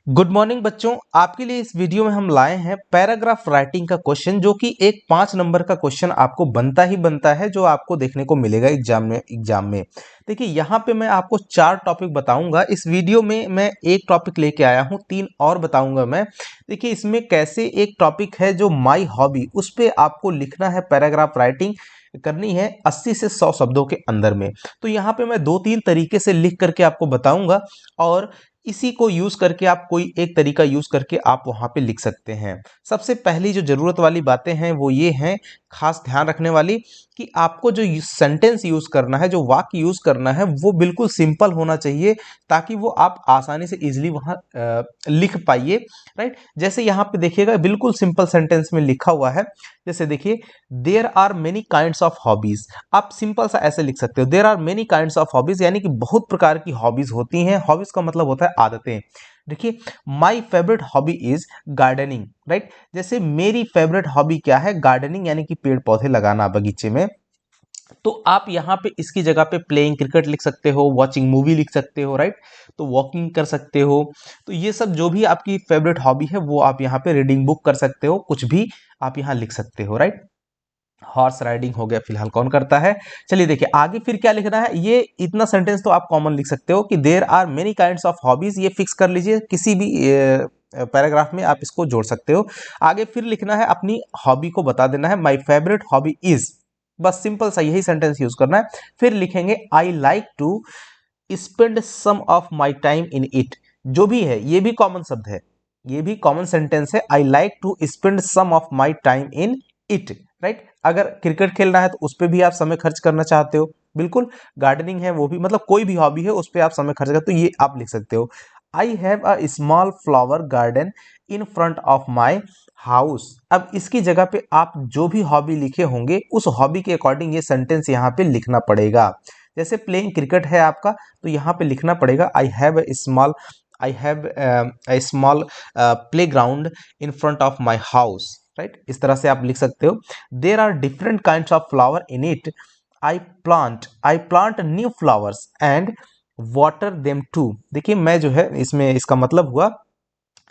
Good morning बच्चों, आपके लिए इस वीडियो में हम लाए हैं पैराग्राफ राइटिंग का क्वेश्चन जो कि एक 5 नंबर का क्वेश्चन आपको बनता ही बनता है, जो आपको देखने को मिलेगा एग्जाम में। देखिए, यहाँ पे मैं आपको 4 टॉपिक बताऊंगा। इस वीडियो में मैं एक टॉपिक लेके आया हूँ, 3 और बताऊंगा मैं। देखिए, इसमें कैसे एक टॉपिक है जो माई हॉबी, उस पर आपको लिखना है, पैराग्राफ राइटिंग करनी है 80 से 100 शब्दों के अंदर में। तो यहाँ पे मैं 2-3 तरीके से लिख करके आपको बताऊंगा और इसी को यूज करके आप कोई एक तरीका यूज करके आप वहां पे लिख सकते हैं। सबसे पहली जो जरूरत वाली बातें हैं वो ये हैं, खास ध्यान रखने वाली, कि आपको जो सेंटेंस यूज करना है, जो वाक्य यूज करना है, वो बिल्कुल सिंपल होना चाहिए, ताकि वो आप आसानी से इजीली वहां लिख पाइए। राइट, जैसे यहाँ पे देखिएगा, बिल्कुल सिंपल सेंटेंस में लिखा हुआ है। जैसे देखिए, there are many kinds of hobbies. आप सिंपल सा ऐसे लिख सकते हो, there are many kinds of hobbies, यानी कि बहुत प्रकार की हॉबीज होती हैं। हॉबीज का मतलब होता है आदतें। देखिए, माई favourite hobby is gardening. Right, जैसे मेरी फेवरेट हॉबी क्या है? गार्डनिंग, यानी कि पेड़ पौधे लगाना बगीचे में। तो आप यहाँ पे इसकी जगह पे प्लेइंग क्रिकेट लिख सकते हो, वॉचिंग मूवी लिख सकते हो। राइट, तो वॉकिंग कर सकते हो। तो ये सब जो भी आपकी फेवरेट हॉबी है वो आप यहाँ पे रीडिंग बुक कर सकते हो, कुछ भी आप यहाँ लिख सकते हो। राइट, हॉर्स राइडिंग हो गया, फिलहाल कौन करता है। चलिए देखिए आगे फिर क्या लिखना है। ये इतना सेंटेंस तो आप कॉमन लिख सकते हो कि there are many kinds of hobbies. ये फिक्स कर लीजिए, किसी भी पैराग्राफ में आप इसको जोड़ सकते हो। आगे फिर लिखना है, अपनी हॉबी को बता देना है, माई फेवरेट हॉबी इज। बस सिंपल सा यही सेंटेंस यूज करना है। फिर लिखेंगे, I like to spend some of my time in it. जो भी है, ये भी कॉमन शब्द है, ये भी कॉमन सेंटेंस है। I like to spend some of my time in it. Right, अगर क्रिकेट खेलना है तो उस पर भी आप समय खर्च करना चाहते हो, बिल्कुल। गार्डनिंग है वो भी, मतलब कोई भी हॉबी है उस पर आप समय खर्च करते हो, तो ये आप लिख सकते हो। I have a small flower garden in front of my house. अब इसकी जगह पे आप जो भी हॉबी लिखे होंगे, उस हॉबी के अकॉर्डिंग ये सेंटेंस यहाँ पे लिखना पड़ेगा। जैसे प्लेइंग क्रिकेट है आपका, तो यहाँ पे लिखना पड़ेगा, I have a small play ground in front of my house. Right, इस तरह से आप लिख सकते हो। There are different kind of flower in it. I plant new flowers and water them too. देखिए, मैं जो है इसमें इसका मतलब हुआ,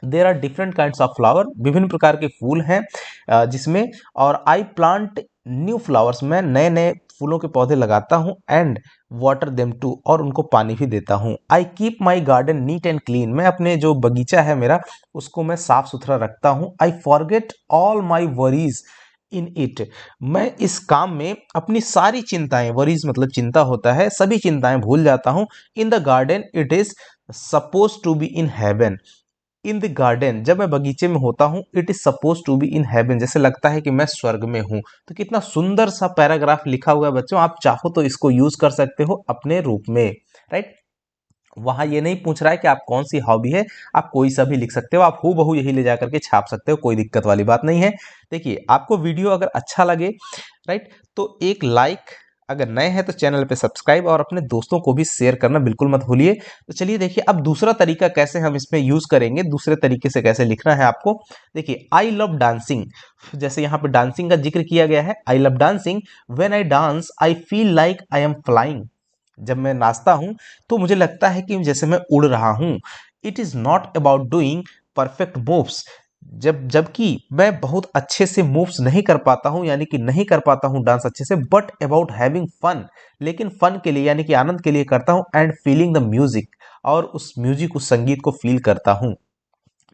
there are different kind of flower, विभिन्न प्रकार के फूल हैं जिसमें, और आई प्लांट न्यू फ्लावर्स, मैं नए नए फूलों के पौधे लगाता हूँ, एंड वाटर देम टू, और उनको पानी भी देता हूँ। I keep my garden neat and clean, मैं अपने जो बगीचा है मेरा, उसको मैं साफ सुथरा रखता हूँ। I forget all my worries in it, मैं इस काम में अपनी सारी चिंताएं, वरीज मतलब चिंता होता है, सभी चिंताएं भूल जाता हूँ। In the garden it is suppose to be in heaven. In the garden, जब मैं बगीचे में होता हूँ, it is suppose to be in heaven, जैसे लगता है कि मैं स्वर्ग में हूँ। तो कितना सुंदर सा पैराग्राफ लिखा हुआ है बच्चों, आप चाहो तो इसको यूज कर सकते हो अपने रूप में। राइट, वहां ये नहीं पूछ रहा है कि आप कौन सी हॉबी है, आप कोई सा भी लिख सकते हो, आप हूँ बहू यही ले जाकर के छाप सकते हो, कोई दिक्कत वाली बात नहीं है। देखिए, आपको वीडियो अगर अच्छा लगे, राइट, तो एक लाइक, अगर नए हैं तो चैनल पे सब्सक्राइब, और अपने दोस्तों को भी शेयर करना बिल्कुल मत भूलिए। तो चलिए देखिए, अब दूसरा तरीका कैसे हम इसमें यूज करेंगे, दूसरे तरीके से कैसे लिखना है आपको। देखिए, आई लव डांसिंग, जैसे यहाँ पे डांसिंग का जिक्र किया गया है, I love dancing, when I dance I feel like I am flying. जब मैं नाचता हूं तो मुझे लगता है कि जैसे मैं उड़ रहा हूं। It is not about doing perfect moves, जबकि मैं बहुत अच्छे से मूव्स नहीं कर पाता हूं, यानी कि नहीं कर पाता हूं डांस अच्छे से, बट अबाउट हैविंग फन, लेकिन फन के लिए, यानी कि आनंद के लिए करता हूं, एंड फीलिंग द म्यूजिक, और उस म्यूजिक, उस संगीत को फील करता हूं।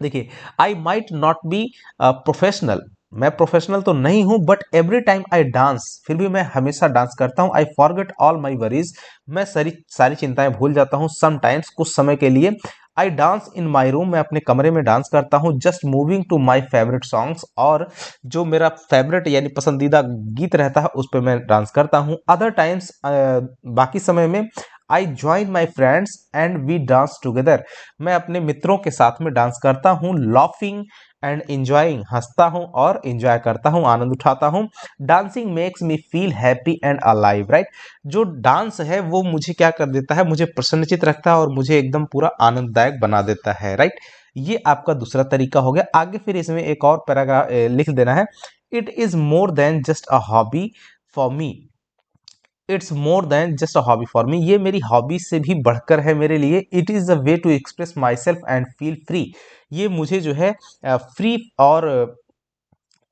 देखिए, I might not be professional, मैं प्रोफेशनल तो नहीं हूं, but every time I dance, फिर भी मैं हमेशा डांस करता हूं। I forget all my worries, मैं सारी सारी चिंताएं भूल जाता हूं, समटाइम्स, कुछ समय के लिए। I dance in my room, मैं अपने कमरे में डांस करता हूं। Just moving to my favourite songs, और जो मेरा फेवरेट यानी पसंदीदा गीत रहता है उस पर मैं डांस करता हूं। अदर टाइम्स, बाकी समय में, I join my friends and we dance together, मैं अपने मित्रों के साथ में डांस करता हूँ। लॉफिंग एंड इंजॉइंग, हंसता हूँ और इंजॉय करता हूँ, आनंद उठाता हूँ। Dancing makes me feel happy and alive. Right, जो डांस है वो मुझे क्या कर देता है, मुझे प्रसन्नचित रखता है और मुझे एकदम पूरा आनंददायक बना देता है। राइट, ये आपका दूसरा तरीका हो गया। आगे फिर इसमें एक और पैराग्राफ लिख देना है, it is more than just a hobby for me. It's more than just a hobby for me, ये मेरी हॉबी से भी बढ़कर है मेरे लिए। It is a way to express myself and feel free, ये मुझे जो है फ्री और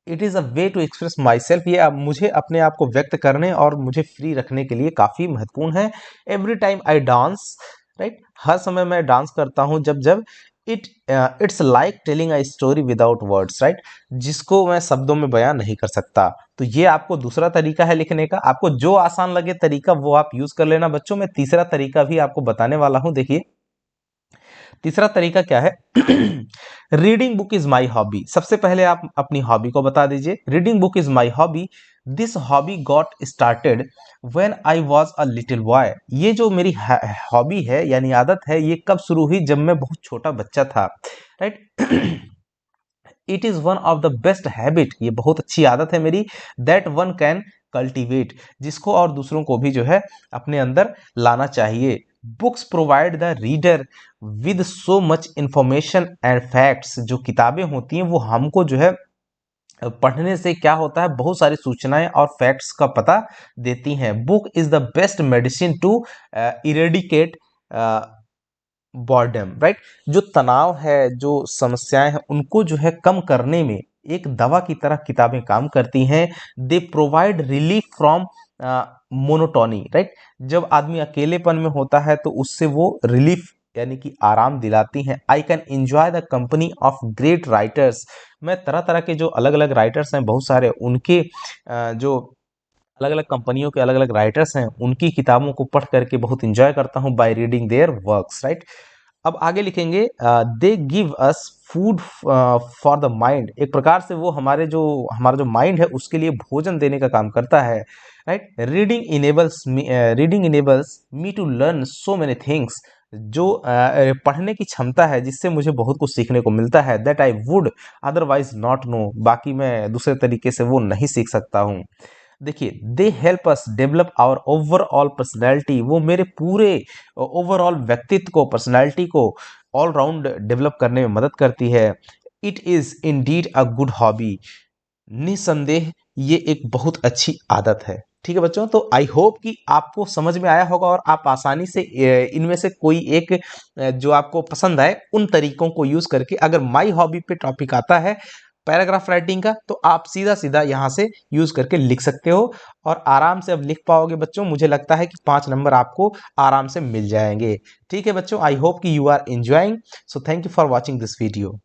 it is a way to express myself, ये अब मुझे अपने आप को व्यक्त करने और मुझे फ्री रखने के लिए काफ़ी महत्वपूर्ण है। Every time I dance, right, हर समय मैं डांस करता हूँ जब जब it it's like telling a story without words, right, जिसको मैं शब्दों में बयां नहीं कर सकता। तो ये आपको दूसरा तरीका है लिखने का, आपको जो आसान लगे तरीका वो आप यूज कर लेना बच्चों। मैं तीसरा तरीका भी आपको बताने वाला हूँ। देखिए तीसरा तरीका क्या है। Reading book is my hobby. सबसे पहले आप अपनी हॉबी को बता दीजिए। Reading book is my hobby, this hobby got started when I was a little boy. ये जो मेरी हॉबी है यानी आदत है, ये कब शुरू हुई, जब मैं बहुत छोटा बच्चा था, right. It is one of the best habit, ये बहुत अच्छी आदत है मेरी, दैट वन कैन कल्टीवेट, जिसको और दूसरों को भी जो है अपने अंदर लाना चाहिए। Books provide the reader with so much information and facts, जो किताबें होती हैं वो हमको जो है पढ़ने से क्या होता है, बहुत सारी सूचनाएं और फैक्ट्स का पता देती हैं। Book is the best medicine to eradicate boredom, right, जो तनाव है, जो समस्याएं हैं, उनको जो है कम करने में एक दवा की तरह किताबें काम करती हैं। They provide relief from monotony, right, जब आदमी अकेलेपन में होता है तो उससे वो रिलीफ यानी कि आराम दिलाती हैं। I can enjoy the company of great writers, मैं तरह तरह के जो अलग अलग राइटर्स हैं बहुत सारे, उनके जो अलग अलग कंपनियों के अलग अलग राइटर्स हैं, उनकी किताबों को पढ़ करके बहुत इंजॉय करता हूँ, by reading there works, right. अब आगे लिखेंगे, they give us food for the mind, एक प्रकार से वो हमारा जो माइंड है उसके लिए भोजन देने का काम करता है, right. Reading enables me to learn so many things, जो पढ़ने की क्षमता है जिससे मुझे बहुत कुछ सीखने को मिलता है, that I would otherwise not know, बाकी मैं दूसरे तरीके से वो नहीं सीख सकता हूँ। देखिए they help us develop our overall personality, वो मेरे पूरे ओवरऑल व्यक्तित्व को, पर्सनैलिटी को ऑल राउंड डेवलप करने में मदद करती है। It is indeed a good hobby, निसंदेह ये एक बहुत अच्छी आदत है। ठीक है बच्चों, तो आई होप कि आपको समझ में आया होगा और आप आसानी से इनमें से कोई एक जो आपको पसंद आए उन तरीकों को यूज करके, अगर माई हॉबी पे टॉपिक आता है पैराग्राफ राइटिंग का, तो आप सीधा सीधा यहाँ से यूज करके लिख सकते हो और आराम से अब लिख पाओगे बच्चों। मुझे लगता है कि 5 नंबर आपको आराम से मिल जाएंगे। ठीक है बच्चों, आई होप कि you are enjoying, so thank you for watching this video.